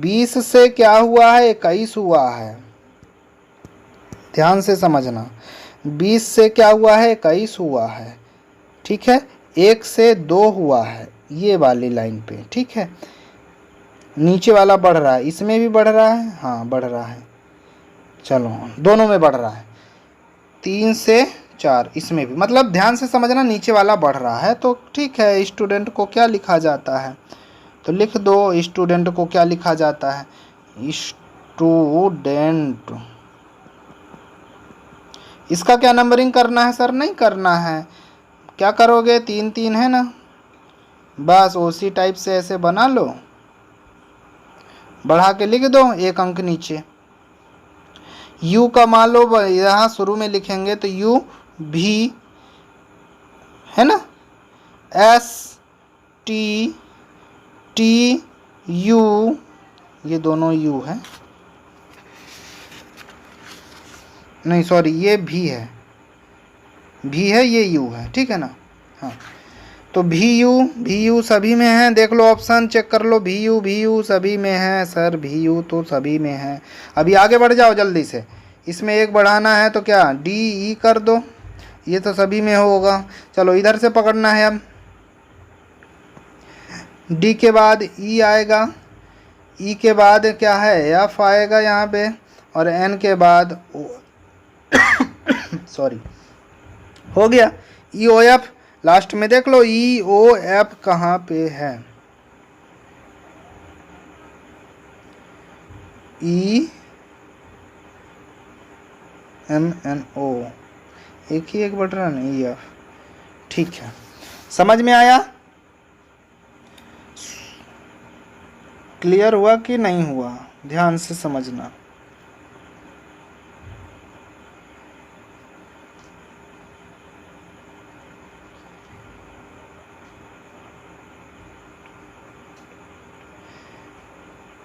20 से क्या हुआ है? 21 हुआ है। ध्यान से समझना, 20 से क्या हुआ है? 21 हुआ है। ठीक है, 1 से 2 हुआ है ये वाली लाइन पे। ठीक है, नीचे वाला बढ़ रहा है, इसमें भी बढ़ रहा है, हाँ बढ़ रहा है, चलो दोनों में बढ़ रहा है। 3 से 4 इसमें भी, मतलब ध्यान से समझना, नीचे वाला बढ़ रहा है। तो ठीक है, स्टूडेंट को क्या लिखा जाता है? तो लिख दो, स्टूडेंट को क्या लिखा जाता है? स्टूडेंट। इसका क्या नंबरिंग करना है सर? नहीं करना है। क्या करोगे? 3 3 है ना, बस उसी टाइप से ऐसे बना लो, बढ़ा के लिख दो 1 अंक नीचे। यू का मान लो यहाँ शुरू में लिखेंगे तो यू भी है ना, ST TU, ये दोनों यू है, नहीं सॉरी, ये भी है, ये यू है, ठीक है ना। हाँ, तो भी यू सभी में है। देख लो ऑप्शन चेक कर लो, भी यू सभी में है सर, भी यू तो सभी में है। अभी आगे बढ़ जाओ जल्दी से, इसमें 1 बढ़ाना है तो क्या DE कर दो, ये तो सभी में होगा। चलो इधर से पकड़ना है। अब D के बाद E आएगा, E के बाद क्या है? F आएगा यहाँ पे, और N के बाद सॉरी, हो गया EOF। लास्ट में देख लो EOF कहाँ पे है? EMNO, एक ही एक बढ़ रहा ना, EF। ठीक है, समझ में आया? क्लियर हुआ कि नहीं हुआ? ध्यान से समझना।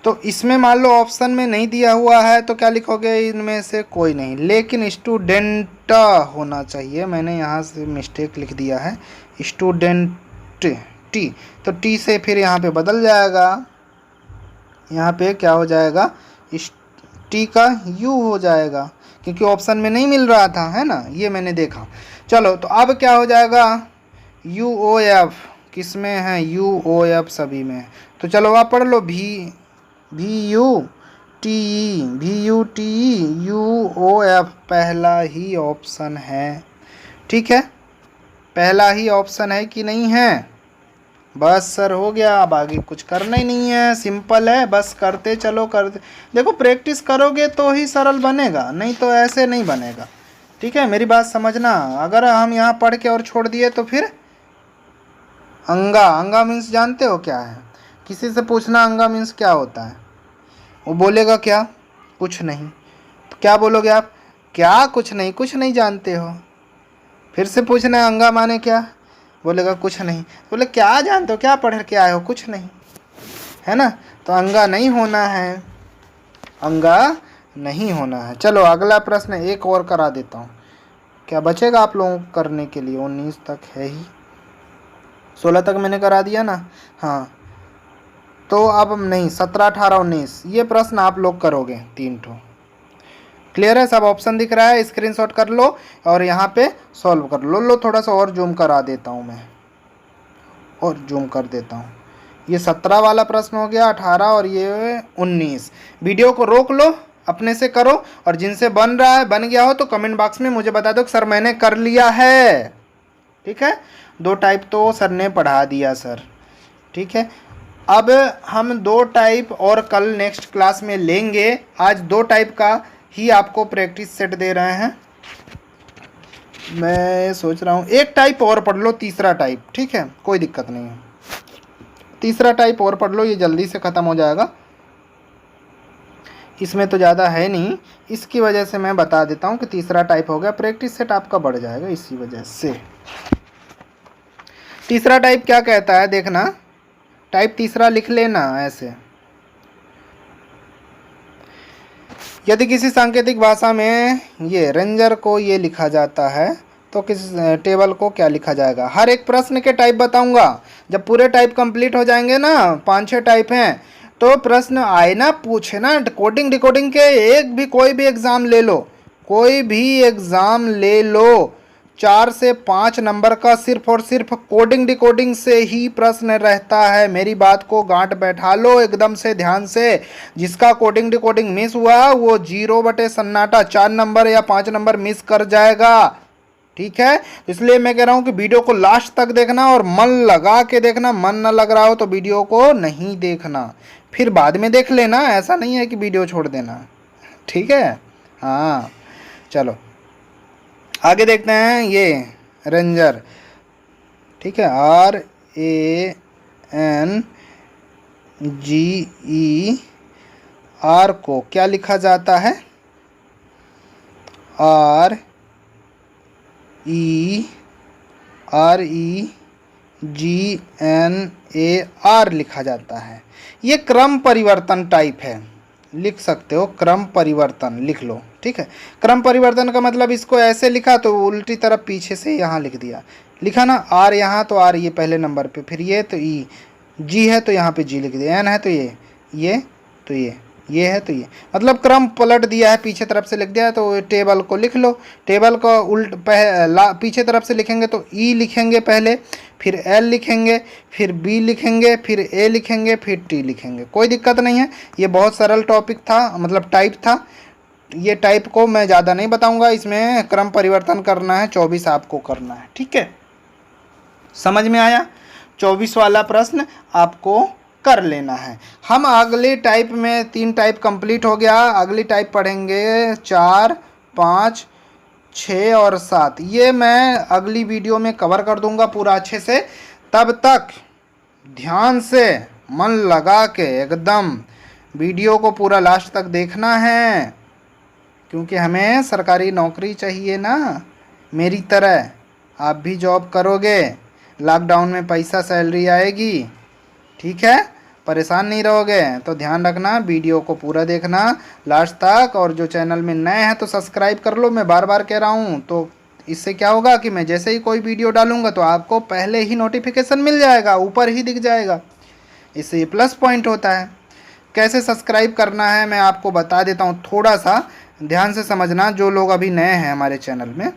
तो इसमें मान लो ऑप्शन में नहीं दिया हुआ है तो क्या लिखोगे? इनमें से कोई नहीं, लेकिन स्टूडेंट होना चाहिए। मैंने यहाँ से मिस्टेक लिख दिया है, स्टूडेंट टी, तो टी से फिर यहाँ पे बदल जाएगा, यहाँ पे क्या हो जाएगा? टी का यू हो जाएगा, क्योंकि ऑप्शन में नहीं मिल रहा था, है ना, ये मैंने देखा। चलो तो अब क्या हो जाएगा? UOF किस में है? यू ओ एफ सभी में। तो चलो आप पढ़ लो, V U T U O F पहला ही ऑप्शन है। ठीक है, पहला ही ऑप्शन है कि नहीं है? बस सर हो गया, अब आगे कुछ करना ही नहीं है, सिंपल है, बस करते चलो करते। देखो प्रैक्टिस करोगे तो ही सरल बनेगा, नहीं तो ऐसे नहीं बनेगा। ठीक है, मेरी बात समझना। अगर हम यहाँ पढ़ के और छोड़ दिए तो फिर अंगा मीन्स जानते हो क्या है? किसी से पूछना अंगा मीन्स क्या होता है, वो बोलेगा क्या? कुछ नहीं। तो क्या बोलोगे आप? क्या कुछ नहीं जानते हो? फिर से पूछना अंगा माने क्या? बोलेगा कुछ नहीं। बोले क्या जानते हो, क्या पढ़ के आए हो? कुछ नहीं, है ना? तो अंगा नहीं होना है, अंगा नहीं होना है। चलो अगला प्रश्न एक और करा देता हूँ, क्या बचेगा आप लोगों को करने के लिए? 19 तक है ही, 16 तक मैंने करा दिया ना। हाँ, तो अब नहीं, 17, 18, 19 ये प्रश्न आप लोग करोगे 3 ठो। क्लियर है? सब ऑप्शन दिख रहा है, स्क्रीनशॉट कर लो और यहाँ पे सॉल्व कर लो। थोड़ा सा और जूम करा देता हूँ मैं, और जूम कर देता हूँ। ये 17 वाला प्रश्न हो गया, 18 और ये 19। वीडियो को रोक लो, अपने से करो, और जिनसे बन रहा है, बन गया हो तो कमेंट बॉक्स में मुझे बता दो कि सर मैंने कर लिया है। ठीक है, 2 टाइप तो सर ने पढ़ा दिया सर। ठीक है, अब हम 2 टाइप और कल नेक्स्ट क्लास में लेंगे। आज 2 टाइप का ही आपको प्रैक्टिस सेट दे रहे हैं। मैं सोच रहा हूँ एक टाइप और पढ़ लो, तीसरा टाइप। ठीक है, कोई दिक्कत नहीं है, तीसरा टाइप और पढ़ लो, ये जल्दी से ख़त्म हो जाएगा। इसमें तो ज़्यादा है नहीं, इसकी वजह से मैं बता देता हूँ कि तीसरा टाइप हो गया, प्रैक्टिस सेट आपका बढ़ जाएगा इसी वजह से। तीसरा टाइप क्या कहता है देखना, टाइप तीसरा लिख लेना ऐसे। यदि किसी सांकेतिक भाषा में ये रेंजर को ये लिखा जाता है तो किस टेबल को क्या लिखा जाएगा? हर एक प्रश्न के टाइप बताऊंगा। जब पूरे टाइप कंप्लीट हो जाएंगे ना, 5-6 टाइप हैं, तो प्रश्न आए ना, पूछे ना, कोडिंग डिकोडिंग के एक भी कोई भी एग्ज़ाम ले लो, कोई भी एग्ज़ाम ले लो, 4 से 5 नंबर का सिर्फ और सिर्फ कोडिंग डिकोडिंग से ही प्रश्न रहता है। मेरी बात को गांठ बैठा लो एकदम से ध्यान से। जिसका कोडिंग डिकोडिंग मिस हुआ वो 0 बटे सन्नाटा 4 नंबर या 5 नंबर मिस कर जाएगा। ठीक है, इसलिए मैं कह रहा हूं कि वीडियो को लास्ट तक देखना और मन लगा के देखना। मन न लग रहा हो तो वीडियो को नहीं देखना, फिर बाद में देख लेना, ऐसा नहीं है कि वीडियो छोड़ देना। ठीक है, हाँ चलो आगे देखते हैं। ये रेंजर, ठीक है, RANGER को क्या लिखा जाता है? REGNAR लिखा जाता है। ये क्रम परिवर्तन टाइप है, लिख सकते हो, क्रम परिवर्तन लिख लो। ठीक है, क्रम परिवर्तन का मतलब इसको ऐसे लिखा तो उल्टी तरफ पीछे से यहाँ लिख दिया, लिखा ना R यहाँ तो R ये पहले नंबर पे, फिर ये तो E, G है तो यहाँ पे G लिख दिया, N है तो ये तो ये है तो ये, मतलब क्रम पलट दिया है, पीछे तरफ से लिख दिया है। तो टेबल को लिख लो, टेबल को उल्ट पीछे तरफ से लिखेंगे तो E लिखेंगे पहले, फिर L लिखेंगे, फिर B लिखेंगे, फिर A लिखेंगे, फिर T लिखेंगे। कोई दिक्कत नहीं है, ये बहुत सरल टॉपिक था, मतलब टाइप था। ये टाइप को मैं ज़्यादा नहीं बताऊंगा, इसमें क्रम परिवर्तन करना है, 24 आपको करना है। ठीक है, समझ में आया? 24 वाला प्रश्न आपको कर लेना है। हम अगले टाइप में 3 टाइप कंप्लीट हो गया, अगली टाइप पढ़ेंगे 4, 5, 6 और 7। ये मैं अगली वीडियो में कवर कर दूंगा पूरा अच्छे से। तब तक ध्यान से मन लगा के एकदम वीडियो को पूरा लास्ट तक देखना है, क्योंकि हमें सरकारी नौकरी चाहिए ना, मेरी तरह आप भी जॉब करोगे, लॉकडाउन में पैसा सैलरी आएगी। ठीक है, परेशान नहीं रहोगे। तो ध्यान रखना, वीडियो को पूरा देखना लास्ट तक, और जो चैनल में नए हैं तो सब्सक्राइब कर लो, मैं बार बार कह रहा हूँ। तो इससे क्या होगा कि मैं जैसे ही कोई वीडियो डालूंगा तो आपको पहले ही नोटिफिकेशन मिल जाएगा, ऊपर ही दिख जाएगा। इससे ये प्लस पॉइंट होता है। कैसे सब्सक्राइब करना है मैं आपको बता देता हूँ, थोड़ा सा ध्यान से समझना जो लोग अभी नए हैं हमारे चैनल में।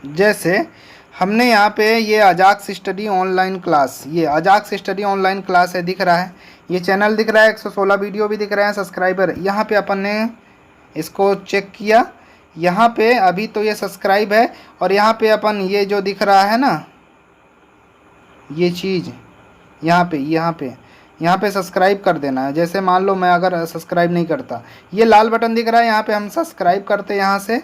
जैसे हमने यहाँ पे ये अजाक्स स्टडी ऑनलाइन क्लास, ये अजाक्स स्टडी ऑनलाइन क्लास है, दिख रहा है, ये चैनल दिख रहा है, 116 वीडियो भी दिख रहे हैं, सब्सक्राइबर यहाँ पे अपन ने इसको चेक किया, यहाँ पे अभी तो ये सब्सक्राइब है, और यहाँ पे अपन ये जो दिख रहा है ना ये चीज़, यहाँ पे सब्सक्राइब कर देना है। जैसे मान लो मैं अगर सब्सक्राइब नहीं करता, ये लाल बटन दिख रहा है, यहाँ पे हम सब्सक्राइब करते, यहाँ से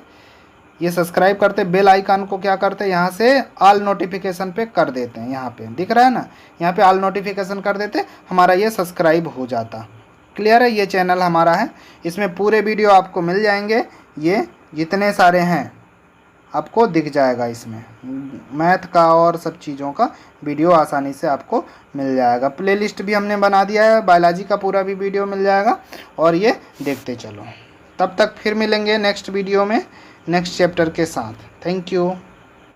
ये सब्सक्राइब करते, बेल आइकन को क्या करते हैं यहाँ से ऑल नोटिफिकेशन पे कर देते हैं, यहाँ पे दिख रहा है ना, यहाँ पे ऑल नोटिफिकेशन कर देते, हमारा ये सब्सक्राइब हो जाता। क्लियर है, ये चैनल हमारा है, इसमें पूरे वीडियो आपको मिल जाएंगे, ये जितने सारे हैं आपको दिख जाएगा, इसमें मैथ का और सब चीज़ों का वीडियो आसानी से आपको मिल जाएगा। प्लेलिस्ट भी हमने बना दिया है, बायोलॉजी का पूरा भी वीडियो मिल जाएगा, और ये देखते चलो। तब तक फिर मिलेंगे नेक्स्ट वीडियो में नेक्स्ट चैप्टर के साथ। Thank you.